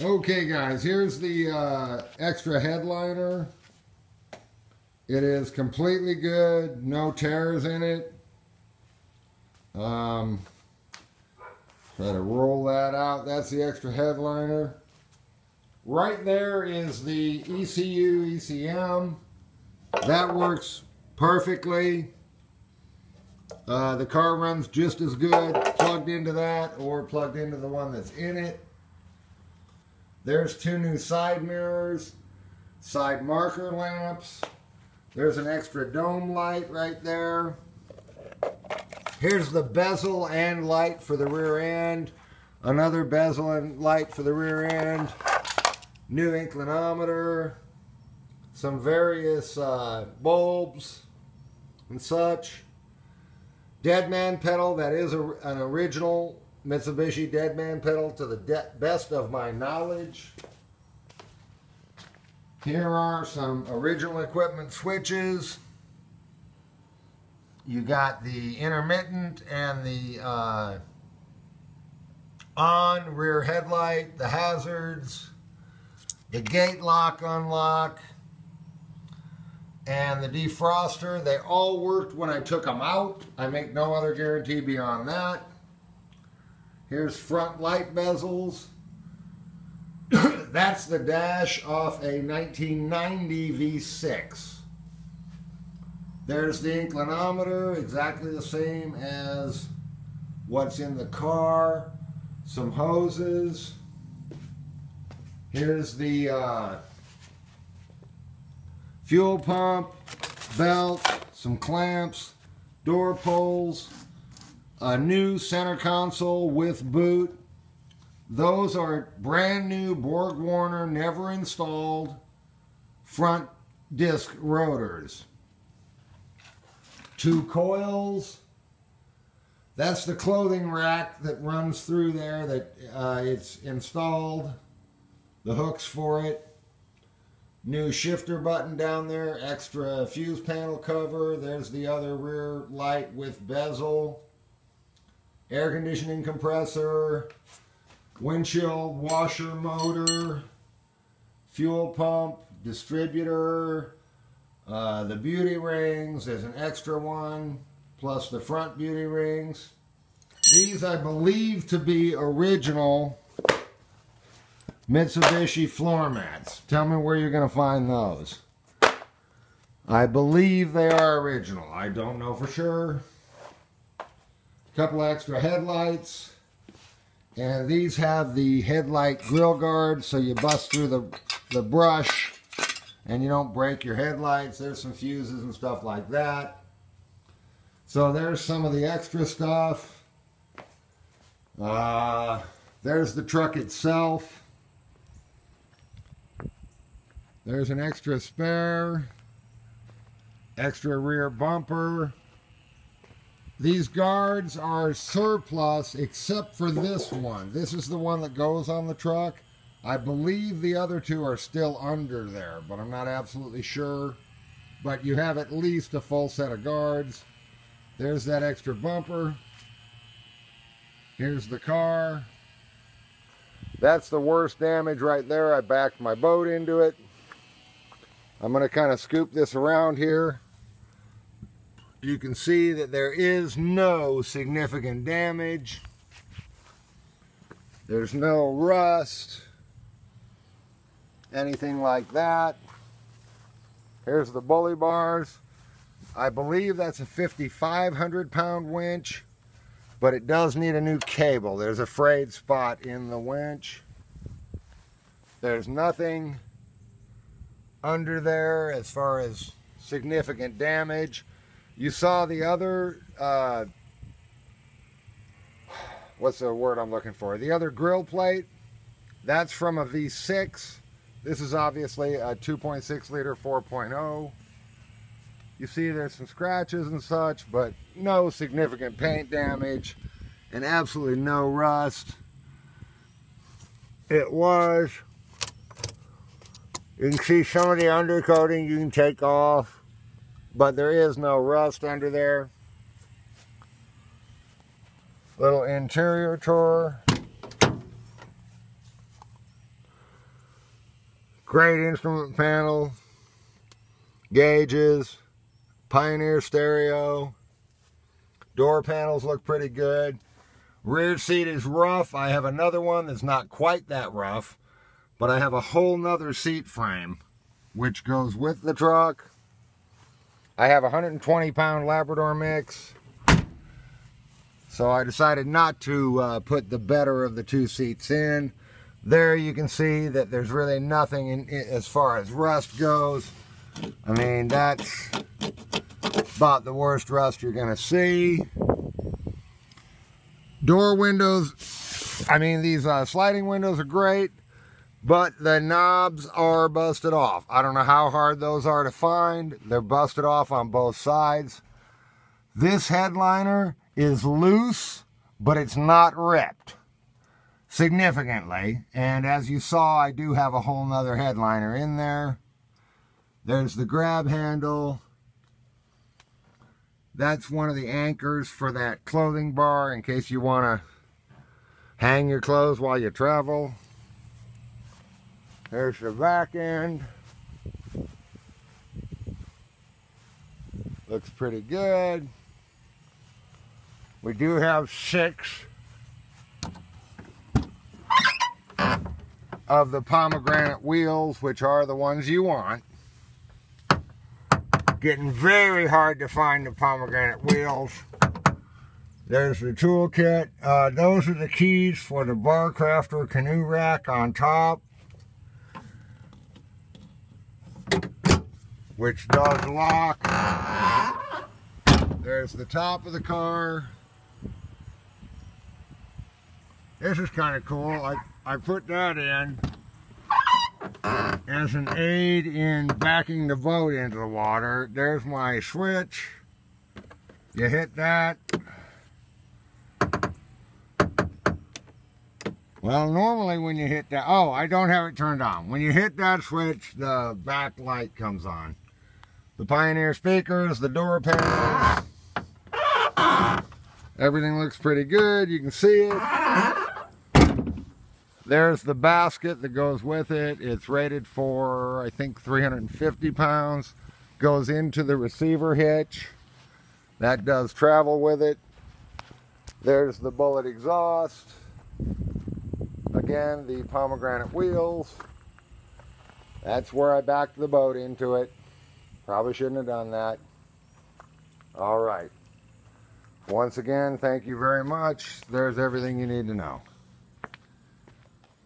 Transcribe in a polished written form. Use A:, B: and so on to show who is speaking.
A: Okay guys, here's the extra headliner. It is completely good, no tears in it. Try to roll that out. That's the extra headliner. Right there is the ECU, ECM. That works perfectly. The car runs just as good plugged into that or plugged into the one that's in it. There's two new side mirrors, side marker lamps. There's an extra dome light right there. Here's the bezel and light for the rear end. Another bezel and light for the rear end. New inclinometer. Some various bulbs and such. Deadman pedal, that is an original Mitsubishi Deadman pedal to the best of my knowledge. Here are some original equipment switches. You got the intermittent and the on rear headlight, the hazards, the gate lock unlock, and the defroster. They all worked when I took them out. I make no other guarantee beyond that. Here's front light bezels. That's the dash off a 1990 V6. There's the inclinometer, exactly the same as what's in the car. Some hoses. Here's the fuel pump, belt, some clamps, door pulls, a new center console with boot. Those are brand new Borg Warner, never installed front disc rotors. Two coils. That's the clothing rack that runs through there that it's installed. The hooks for it. New shifter button down there. Extra fuse panel cover. There's the other rear light with bezel. Air conditioning compressor. Windshield washer motor. Fuel pump. Distributor. The beauty rings. There's an extra one. Plus the front beauty rings. These I believe to be original Mitsubishi floor mats. Tell me where you're going to find those. I believe they are original. I don't know for sure. A couple extra headlights. And these have the headlight grill guard, so you bust through the brush and you don't break your headlights. There's some fuses and stuff like that. So there's some of the extra stuff. There's the truck itself. There's an extra spare, extra rear bumper. These guards are surplus except for this one. This is the one that goes on the truck. I believe the other two are still under there, but I'm not absolutely sure. But you have at least a full set of guards. There's that extra bumper. Here's the car. That's the worst damage right there. I backed my boat into it. I'm going to kind of scoop this around here. You can see that there is no significant damage. There's no rust, anything like that. Here's the bully bars. I believe that's a 5,500 pound winch, but it does need a new cable. There's a frayed spot in the winch. There's nothing under there as far as significant damage. You saw the other, what's the word I'm looking for? The other grill plate, that's from a V6. This is obviously a 2.6 liter 4.0. You see there's some scratches and such, but no significant paint damage and absolutely no rust. It was. You can see some of the undercoating you can take off, but there is no rust under there. Little interior tour. Great instrument panel, gauges, Pioneer stereo, door panels look pretty good. Rear seat is rough. I have another one that's not quite that rough, but I have a whole nother seat frame which goes with the truck. I have a 120-pound Labrador mix, so I decided not to put the better of the two seats in. There you can see that there's really nothing in as far as rust goes. I mean, that's about the worst rust you're gonna see. Door windows, I mean, these sliding windows are great, but the knobs are busted off. I don't know how hard those are to find. They're busted off on both sides. This headliner is loose, but it's not ripped significantly. And as you saw, I do have a whole nother headliner in there. There's the grab handle. That's one of the anchors for that clothing bar in case you want to hang your clothes while you travel. There's the back end. Looks pretty good. We do have 6 of the pomegranate wheels, which are the ones you want. Getting very hard to find the pomegranate wheels. There's the toolkit. Those are the keys for the Barcrafter canoe rack on top, which does lock. There's the top of the car. This is kind of cool. I put that in as an aid in backing the boat into the water. There's my switch. You hit that. Well, normally when you hit that, oh, I don't have it turned on. When you hit that switch, the back light comes on. The Pioneer speakers, the door panels, everything looks pretty good. You can see it. There's the basket that goes with it. It's rated for, I think, 350 pounds. Goes into the receiver hitch. That does travel with it. There's the bullet exhaust. Again, the pomegranate wheels. That's where I backed the boat into it. Probably shouldn't have done that. All right. Once again, thank you very much. There's everything you need to know.